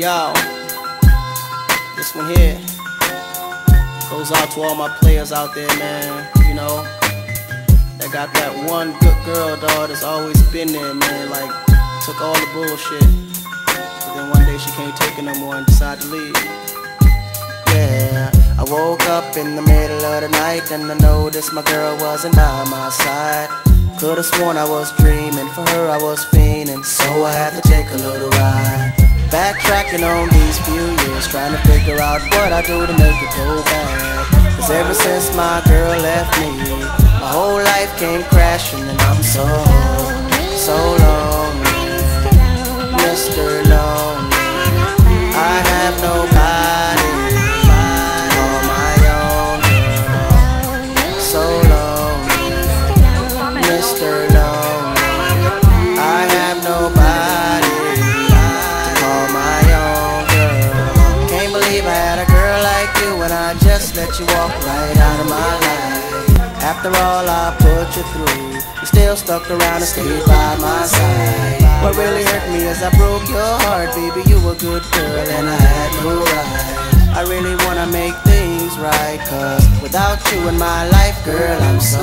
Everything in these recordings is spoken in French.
Yo, this one here goes out to all my players out there, man. You know, that got that one good girl, dog, that's always been there, man. Like, took all the bullshit, but then one day she can't take it no more and decided to leave. Yeah, I woke up in the middle of the night and I noticed my girl wasn't by my side. Could've sworn I was dreaming, for her I was fiending, so I had to take a little ride. Backtracking on these few years, trying to figure out what I do to make it go back. Cause ever since my girl left me, my whole life came crashing and I'm so lonely, Mr. Lonely. I have nobody on my own girl. So lonely, Mr. Lonely. I have nobody on my own girl. Can't believe I had a girl like you and I just let you walk right out of my life. After all I put you through, you still stuck around and stayed by my side. What really hurt me is I broke your heart, baby. You were a good girl and I had no right. I really wanna make things right, cause without you in my life, girl, I'm so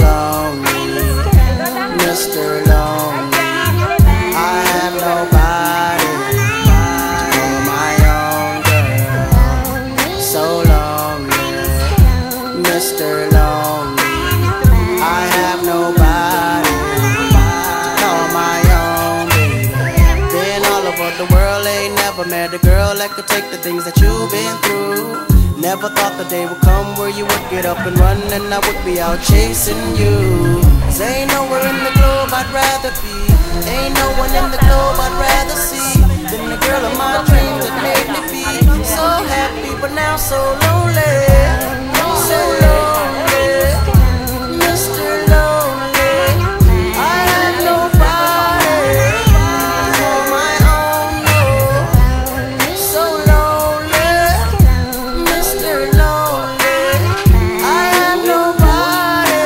lonely, Mr. Lonely. I have nobody to call my own girl. So lonely, Mr. Lonely. I have nobody to call my own baby. Been all over the world, ain't never met a girl that could take the things that you've been through. Never thought the day would come where you would get up and run and I would be out chasing you. Cause ain't nowhere in the globe I'd rather be, ain't no one in the globe I'd rather see than the girl of my dreams that made me be so happy but now so lonely, so lonely, Mr. Lonely. I have nobody on my own, no. So lonely, Mr. Lonely. I have nobody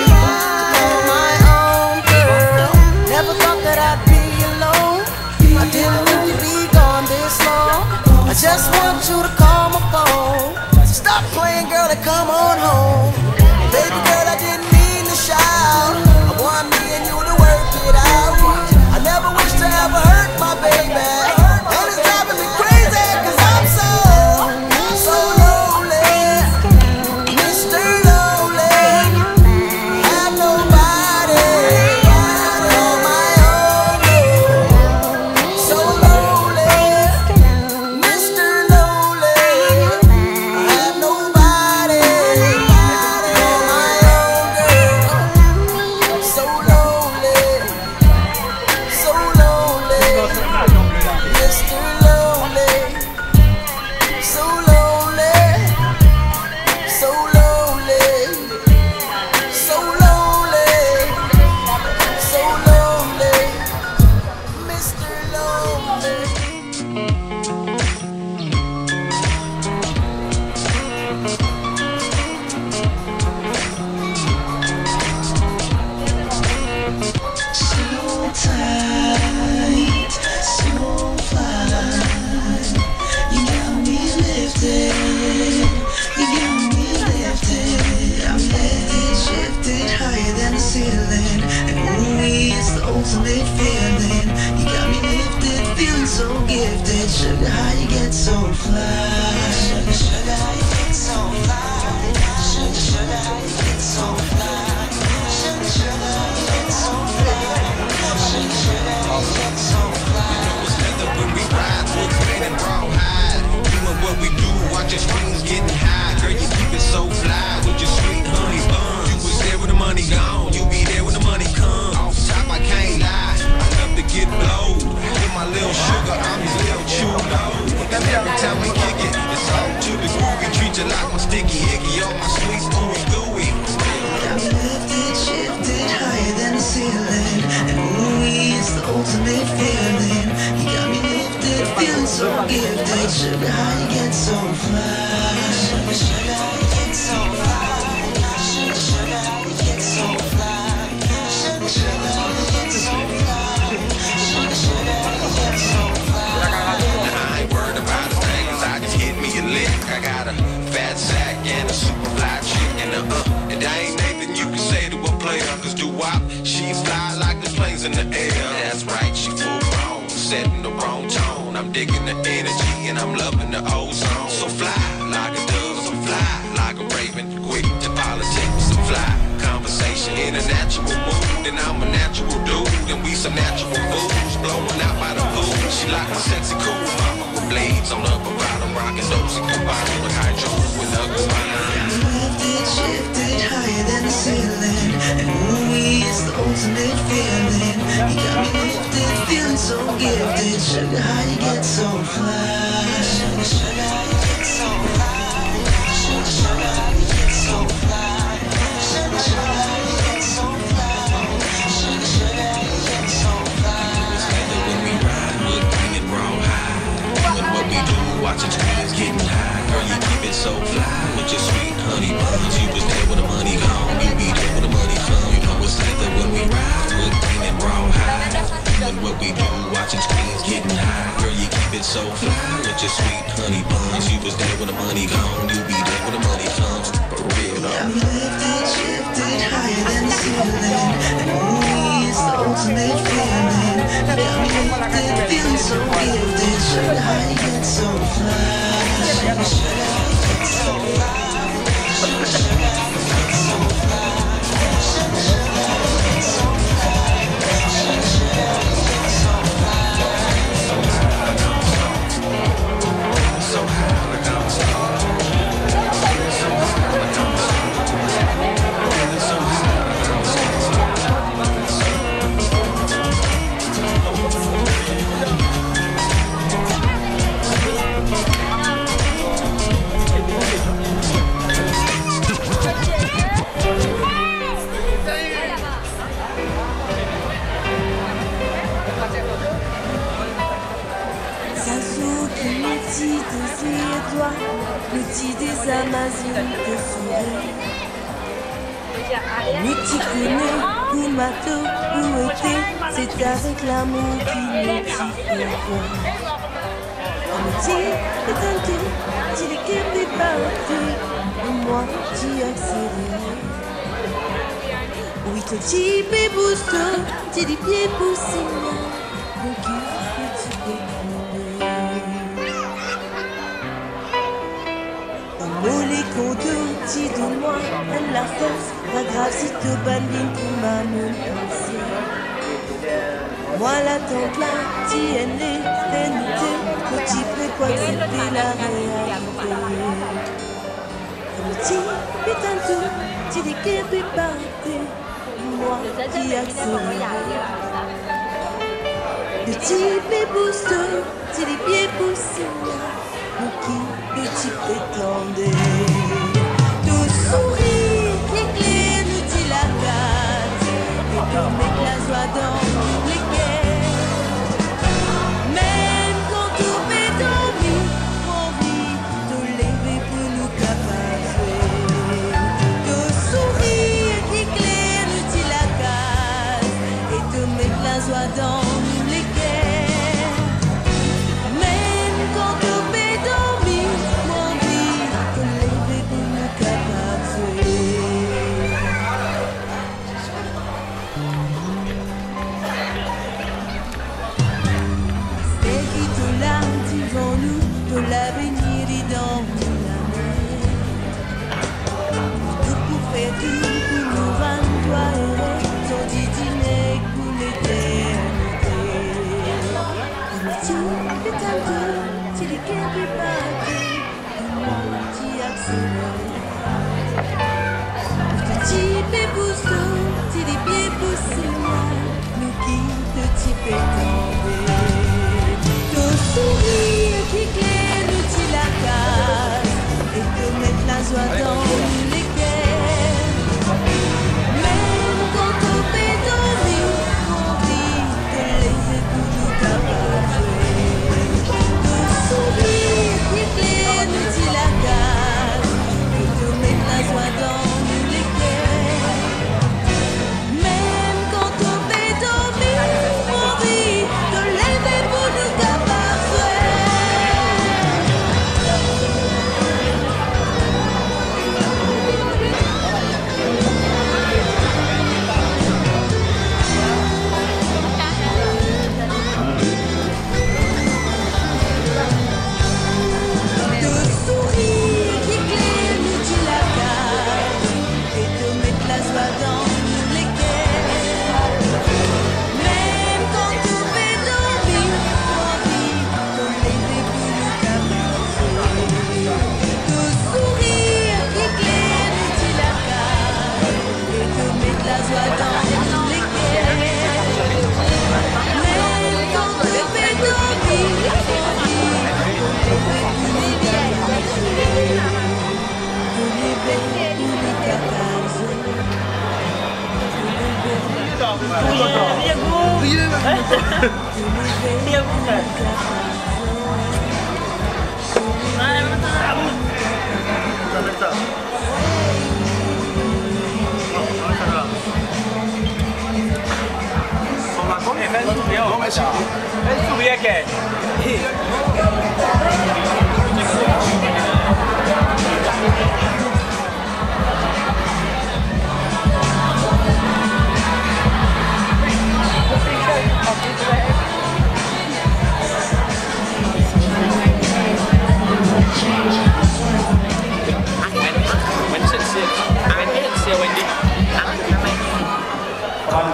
on my own girl. Never thought that I'd be alone. I didn't think you'd be gone this long. I just want you to call my phone. Stop playing, girl, and come on home. Baby girl, I didn't mean to shout. I want me and you to work it out. I never wish to ever hurt my baby, and it's driving me crazy cause I'm so lonely, Mr. Lonely. Have nobody on my own, no. So lonely, Mr. Lonely. I have nobody on my own girl. So lonely, so lonely, Mr. Lonely. So lonely, so lonely, so lonely, so lonely, Mr. Lonely. So tight, so fine. You got me lifted, you got me lifted. I'm lifted, shifted higher than the ceiling. And ooh, it's the ultimate feeling. You got me lifted, feeling so gifted. Sugar, how you get so fly? Sugar, sugar, how you get so fly? Sugar, sugar, how you get so fly? Sugar, sugar, how you get so fly? Sugar, sugar, how you get so fly? It's nothing when we ride, full plate and raw hide. Doing what we do, watch your streams getting high. Girl, you keep it so fly with your sweet honey bun. You was there when the money gone, you be there when the money come. Off top, I can't lie, I love to get blowed. With my little sugar, I'm his little chew low. And every time we kick it, it's all to the groovy. Treat you like my sticky icky, oh my sweet ooey gooey. Got me lifted, shifted higher than the ceiling. And ooh, it's the ultimate feeling. You got me lifted, feeling so gifted. Sugar, how you get so fly? Sugar, sugar, how you get so fly? Sugar, sugar, how you get so fly? Sugar, sugar, how you get so fly? Sugar, sugar, how you get so fly? and a super fly chick. And I ain't Nathan, you can say to a player, cause doo-wop, she fly like the planes in the air. That's right, she full grown, setting the wrong tone. I'm digging the energy and I'm loving the ozone. So fly like a dove, so fly like a raven, quick to politics, so fly conversation in a natural mood. And I'm a natural dude, and we some natural fools, blowing out by the pool. She like my sexy cool mama with blades on up about them, rockin' those and combined with hydro with her combined. Lifted, shifted higher than the ceiling, and ooh, it's the ultimate feeling. You got me lifted, feeling so gifted. Sugar, how you get so fly? Sugar, sugar, how you get so fly? Sugar, sugar, how you get so fly? Sugar, sugar, how you get so fly? Sugar, sugar, how you get so fly? When we ride, we're bringing raw high. Doing what we do, watching screens getting high. Girl, you keep it so fly with your sweet honey buns. You was there when the money gone, you be there when the money come. You know it's like that when we ride, we're bringing raw high. Doing what we do, watching screens getting high. Girl, you keep it so fly with your sweet honey buns. You was there when the money gone, you be there when the money comes. For real though. Got me lifted, shifted higher than the ceiling, and ooh, it's the ultimate feeling. Got me lifted, feeling so gifted. Sugar, how you get so fly? Sugar, sugar, how you get so fly? Sugar, sugar, how you get so fly? Sugar, sugar, how you get so fly? Sugar, sugar, how you get so fly? So high, like I'm so high. So high, like I'm so high. So high, like I'm so Petit désir toi, l'outil des Amazones te sourit. L'outil connaît où mato, où été, c'est avec l'amour qui nous fait voir. L'outil est un tout, tu l'équipe est partie, et moi tu accéléré. Oui, ton type est booster, tu dis pied pour signal, mon cul que tu peux tomber. Oh les contours, dis de moi, elle la force, pas grave si te bandine pour ma pensée. Moi la tente là, tu es né, vérité, que tu peux quoi accepter la réalité. Comme tu putain tout, tu dis qu'elle peut pas arrêter, moi qui accélère. Le type est booster, tu dis pieds pour signer. Qui tu prétendais? Tout sourire, l'éclair nous dit la carte, et pour mettre la joie dans les guerres. Même quand tout fait dormir, envie de lever pour nous capables. Tout sourire, l'éclair nous dit la carte, et de mettre la joie dans les guerres. Même quand tout fait dormir, mon vie, de lever pour nous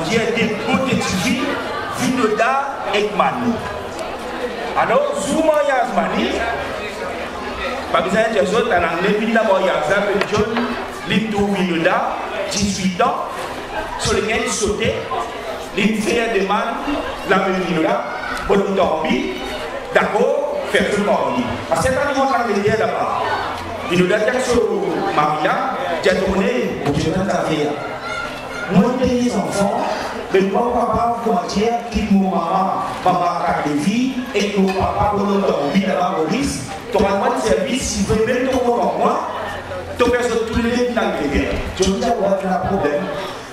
Dia debut TV Vinoda Ekman. Alors, Zuma Yazmani, pas besoin de dire ça, dans l'évidemment d'abord Yazza John, Lintou Vinoda, 18 ans, sur lesquels sauter, l'affaire de man, la Vinoda, pour le dormir, d'accord, faire tout le monde. Parce que c'est pas niveau de dire là-bas. Vinoda, c'est sur Maria, j'ai tourné, au jeune affaire. Moi, les enfants, le papa pour dire quitte mon maman, a des vies, et que mon papa pour nous dormir là-bas, Maurice, tu auras moins de service, si vous voulez même ton moi, tu peux faire tous les deux dans le guerre. Je dis à moi, tu as un problème.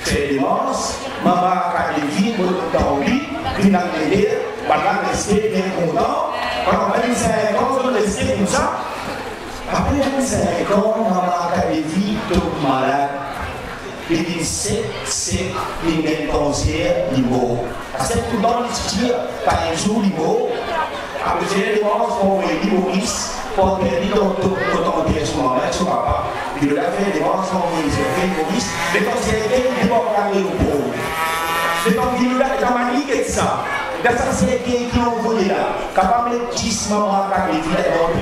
C'est des monstres, maman a des vies, pour nous dormir, puis dans le guerre, pendant rester bien content, pendant 25 ans, on rester comme ça. Après 25 ans, maman a des vies, tout malade. Il dit c'est une conseillère niveau. Parce que tout le monde dit par un jour niveau. Après les gens ont dit Maurice pour tenir ton piècement là sur papa. Il a fait des gens ont dit Maurice. Les conseillers ils vont parler au pauvre. C'est donc il a été manié que ça. Dans ça c'est qui ont volé là. Capable de 10 moments à la vie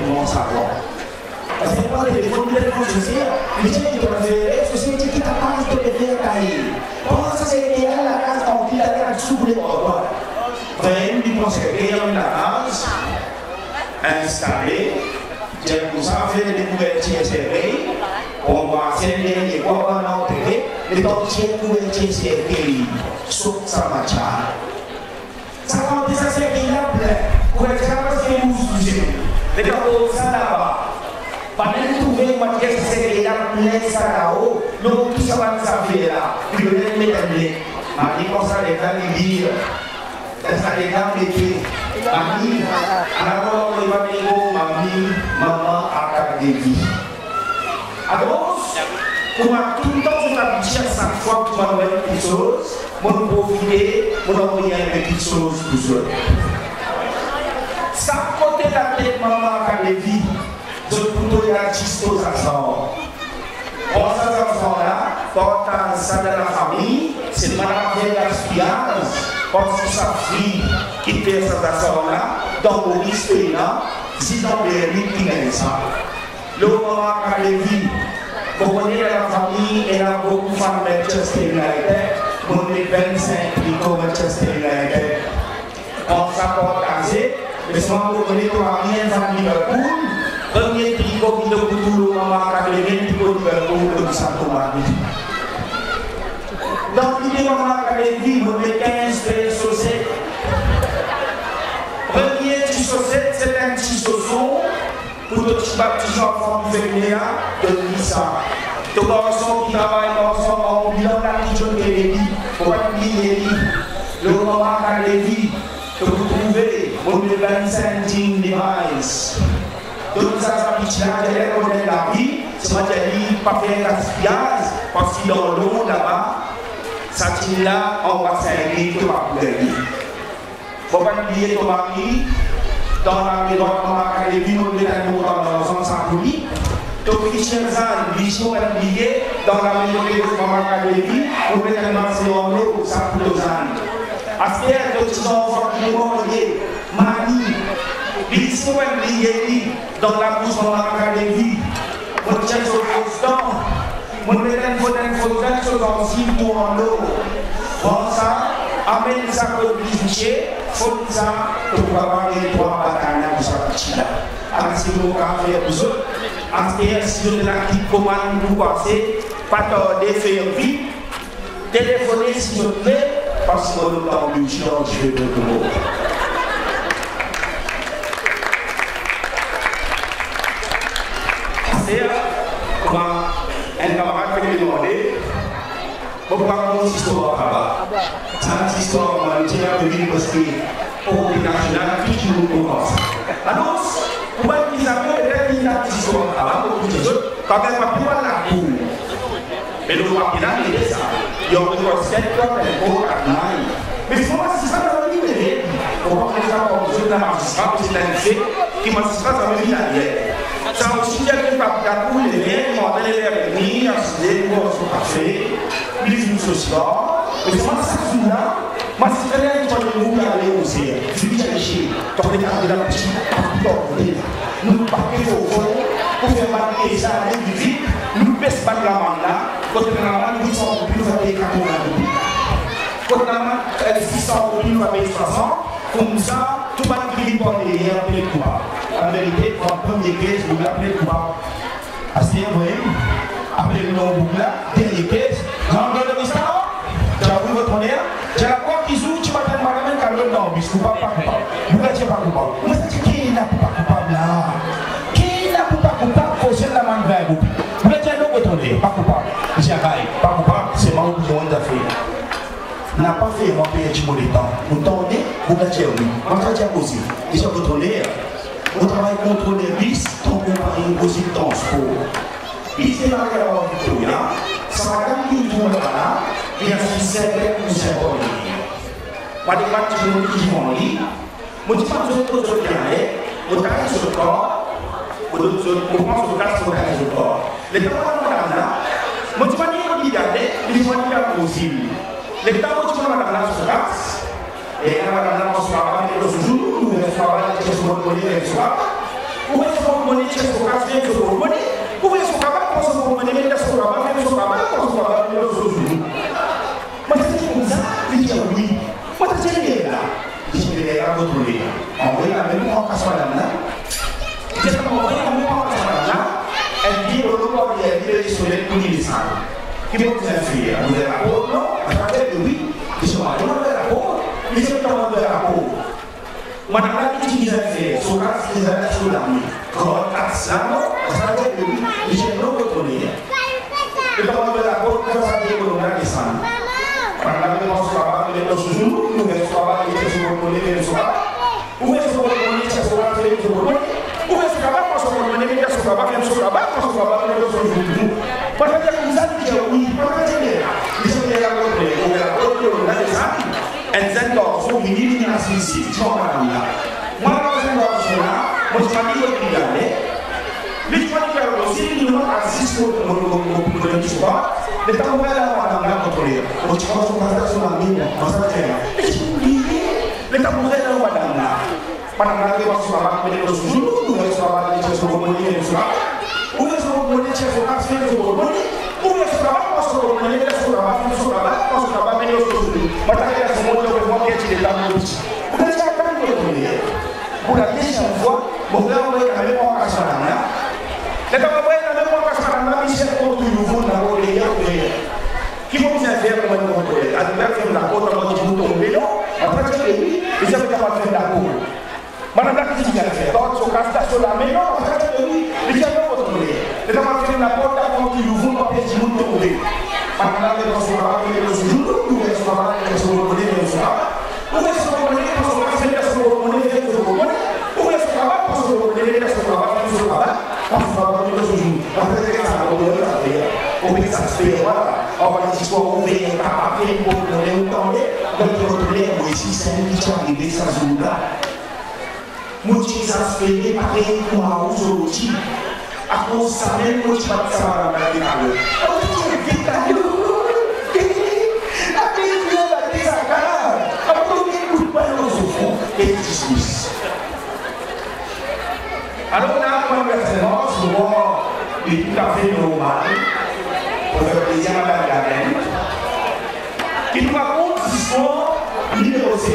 dans le savoir. Parce que pas les fonds sociaux, les gens qui ont fait la société qui n'a pas de faire cahier. Comment ça c'est qu'il y a la case en qui la sous les bords. Vraiment, ils pensent qu'il y a une case installée, j'ai pour ça fait des couvertures serrées, on va serrer les bois en entrée, les dentiers couvertures serrées, sauf ça matcha. Ça compte ça c'est qu'il y a plein. Couverture parce que vous usez. Les gars, ça là-bas. Pendant que vous trouvez une matière qui s'est plein ça là-haut, donc tout ça va nous faire là. Puis vous allez mettre un blé. Ma vie comme ça, les gars, ils disent, ça les gars, les pieds. Ma vie, alors on va dire, ma vie, maman, à des vies. Alors, pour tout le temps, je vais dire chaque fois que tu vas voir une petite chose, moi, profiter, moi, envoyer une petite chose pour ça. Ça côté de la tête, maman, à des vies. Je plutôt y a chisto ça sort. On s'en là, portant ça dans la famille, c'est madame qui a gaspillage, parce que sa fille qui fait ça sort là, dans le risque là, 6 ans de vie qui gagne ça. Le moment à la vie, vous connaissez la famille, elle a beaucoup de femmes de Manchester United, on est 25 pour Manchester United. On s'apporte assez, mais si vous connaissez toi, rien dans Liverpool. Premier tricot qui te coûte maman a les 20 tricots de de Saint-Thomas. Donc l'idée maman a les vies, vous mettez 15 paires chaussettes. Premier petit chaussette, c'est un petit chausson pour le petit enfant qui fait léa de Lisa. Tout garçon qui travaille en bilan la petite jeune qui est pour pas oublier le maman a les vies, que vous trouvez au 25 device. Donc ça, ça fait la vie, c'est moi qui dis pas faire gaspillage, parce que dans l'eau là-bas, ça tient là, on va s'aider, tout va couler. Faut pas oublier ton mari, dans la maison, on va aller vivre dans le sans poulie. Donc, les chiens, les chiens vont oublier, dans la maison, on va aller vivre, on va mettre un marché en eau, ça coûte aux ânes. Après, les petits enfants qui vont aller, mari, ils sont oubliés dans la bouche de la vie. Mon chien se pose dans. Mon médecin faut une chose en cible pour en l'eau. Bon, ça, amène ça pour le bichier, faut ça pour avoir les 3 batailles pour ça petit là. Alors, si vous avez fait vous autres, après, si vous avez la commande pour passer, pas tarder, faire vite, téléphoner si vous plaît, parce qu'on est dans le chien, je vais de mots. C'est comment un camarade qui me demandait pourquoi on s'y soit là-bas. Cette histoire, on tient à venir parce que au national, tout le monde commence. Alors, pour être mis à jour, il y a une histoire là-bas, quand même pas plus mal la cour. Mais le roi Pilat, il est ça. Il y a encore 7 ans, il faut mais c'est pas si ça dans la vie, on va faire ça pour les magistrats, c'est un lycée qui magistrat ça veut dire ça aussi quelqu'un qui va pour les liens, on va les venir, assister, voir son café, les une social, mais c'est pas ça qui là, moi c'est très bien quand vous allez au CR, je dis à l'échelle, quand on est dans la petite nous partons au fond pour faire marquer ça à l'aide du vide, nous baissons pas de la main là, quand on est dans la main, nous sommes plus à payer 80 000. Quand on a 600 000, on va payer 60, comme ça, tout le monde qui porte les liens, on les coupables. En vérité, pour la première caisse, vous l'appelez coupable. Assez vrai, après le nom de là, dernière caisse, grandeur de restaurant, tu as vu votre honneur, tu as la porte qui s'ouvre, tu vas te demander quand même dans le bus, coupable, pas coupable. Vous n'êtes pas coupable. Moi, c'est qui est là pour pas coupable là? Qui est là pour pas coupable pour celle la main vers vous? Vous n'êtes pas votre honneur, pas coupable. J'ai pas coupable, c'est moi qui vous d'affaires. N'a pas fait moi payer du mauvais temps. Vous tendez, vous gâchez oui. Moi, je aussi. Et je vous tourner. Vous travaillez contre les risques, tant que vous parlez aussi de temps sport. Et c'est là que la Victoria, ça va gagner tout le monde là, et il y a un système qui s'est formé. Moi, des matchs qui vont lire, moi, je dis pas que vous êtes bien, vous travaillez sur le corps, vous commencez sur place, vous travaillez sur le corps. Les travailleurs là, moi, je dis pas que vous regardez, ils vont dire possible. Les temps où tu vas dans la surface, et quand on va dans la surface, on va se jouer, ou on va se faire des choses pour monnaie, ou on va se faire monnaie, ou on va se faire monnaie, ou on va se faire monnaie, ou on va se faire monnaie, moi, c'est comme ça, je dis oui. Moi, c'est là. Je dis là, votre lait. Envoyez la même en casse madame là. C'est comme envoyer la même en casse madame là. Elle dit au local, il y a des soleils pour les salles. Qui vont vous faire? Vous avez la peau? Non? Oui, ils sont à demander la peau, ils sont à demander la peau. Madame la petite qui a fait, son cas, c'est la sur la nuit. Quand à ça, ça veut dire que les gens n'ont pas connu. Et quand on veut la peau, ça veut dire qu'on a des sangs. Madame la petite qui a fait, son jour, nous ne sommes pas les gens qui sont connus, mais nous sommes pas. Où est-ce qu'on connaît, c'est ce qu'on a fait, nous sommes connus. Où est-ce qu'on va, parce qu'on connaît, mais ce qu'on va, même ce qu'on va, parce qu'on va, mais ce qu'on va. Parce que vous avez dit oui, parce que c'est là. En zijn dorp, we niet in als een ziet van Maria. Maar als een dorp zo na, moet je maar niet op die gaan, hè? Niet van die gaan, als je niet nog als ziet voor de sport, dan kan je wel aan de controleren. Want je kan zo maar dat zo naar binnen, maar dat is het. Is het niet? Dan kan je wel aan de maar dan ga je wel zo maar met de zoen, hoe is het maar met de zo'n money en zo. Hoe is het money en zo als je zo money? Hoe is het maar als je money en zo maar zo maar als je maar met de zo'n mas tá aquela semana eu vou aqui te dar muito. Porque já tá no dia. Por aqui se não for, vou dar uma coisa mesmo com a casa lá. Então eu vou na mesma casa lá, me chega com o voo na rua e eu vejo. Que vamos fazer com o meu poder? A mulher fez na outra, mas de muito melhor. Atrás de mim, e já fica fazendo da rua. Mas não dá que se fazer. Todo seu caso está só lá melhor, atrás de mim, e já não vou poder. Então eu fazendo na porta com o voo para pedir muito poder. Mas não dá que eu sou lá, eu sou junto. Alors là, comme personnellement, souvent, il est tout à fait normal pour faire plaisir à Madame la Reine. Il nous raconte l'histoire numéro 7.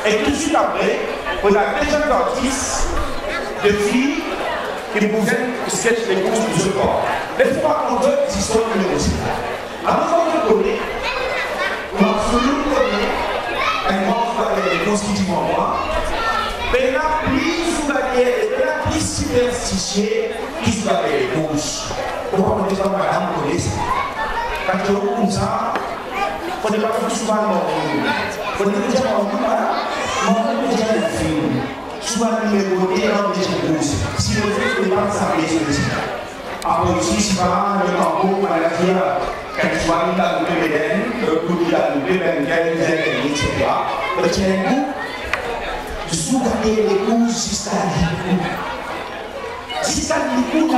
Et tout de suite après, on a déjà d'artistes, de filles qui pouvaient sketch les courses de ce corps. Laissez-moi raconter l'histoire numéro 7. Avant qu'on le connaisse, on a absolument connu un grand frère de constituant moi. Mais la plus superstitieux qui se bat les causes. Pourquoi on dit que madame connaît ça? Quand tu es comme ça, on n'est pas plus souvent on est déjà en on est déjà le film. Souvent, il est voté dans les causes. Si le fait n'est pas sablé, c'est ça. Après, ici, si par exemple, en gros, on a la vie, quand tu vois une dame de Bédène, le coup de la Bédène, etc. Et tu as un goût. Souganer l'épouse jusqu'à l'épouse. Jusqu'à l'épouse, il y a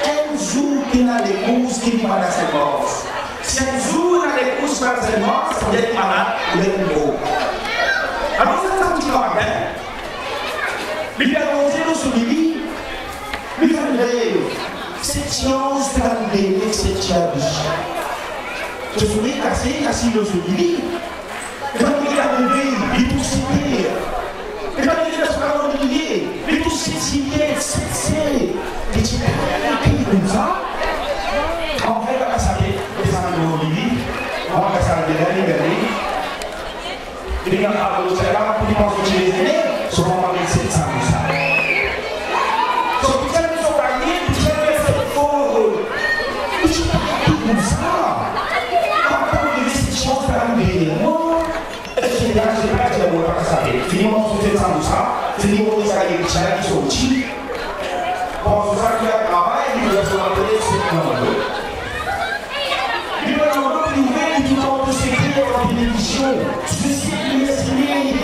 un jour qu'il a l'épouse qui n'est pas dans ses morts. Si un jour il a l'épouse qui n'est pas dans ses morts, ça veut dire qu'il est malade, il est mort. Alors, c'est ça que tu vas faire. Il a annoncé dans ce livre, il a dit cette science de la vie, cette science. Je suis cassé dans ce livre. Il a levé, il est poussé. Et quand il est dans le milieu, mais tout c'est et tu es comme ça. On fait la cassade, les amis de Bolivie, on va casser la libérer. Et il y a un peu de là, pour les les années, souvent on va mettre 700 comme ça. Donc, vous allez nous gagner, vous allez faire fort. Et tu es comme ça. Quand on dit cette chose, ça va me non. C'est là que je vais vous passer. Finiment, vous faites ça, finiment, vous allez vous sortir. Bon, vous allez faire travail, vous allez vous appeler ce nom. Il va y avoir une nouvelle qui va vous sécuriser en télévision. Je sais que vous estimez.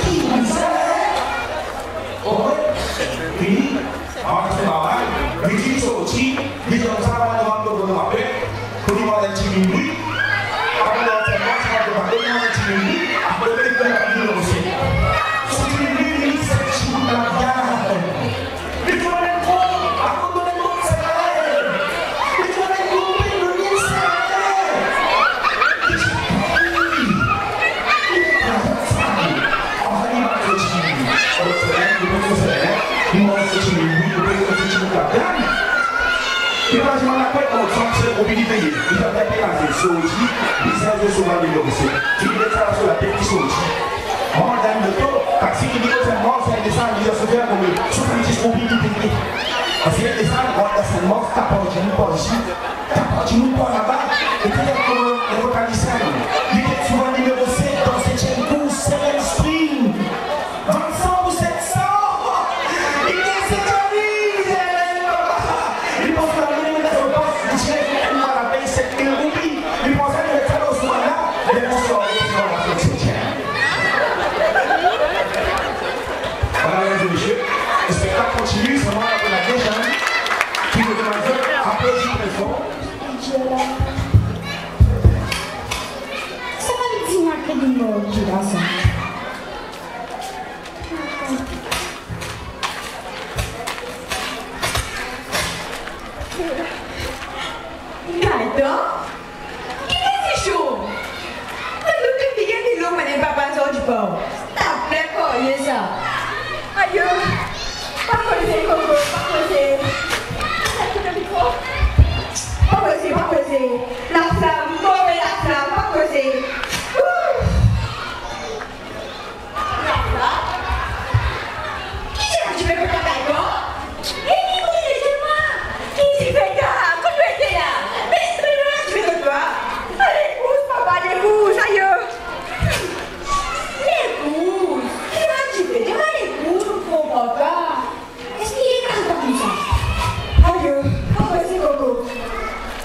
Qui vous a? Puis, en fait, travail, vous allez sortir, vous allez vous appeler, vous allez vous appeler.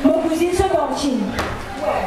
Mon cousine se bantine. Ouais.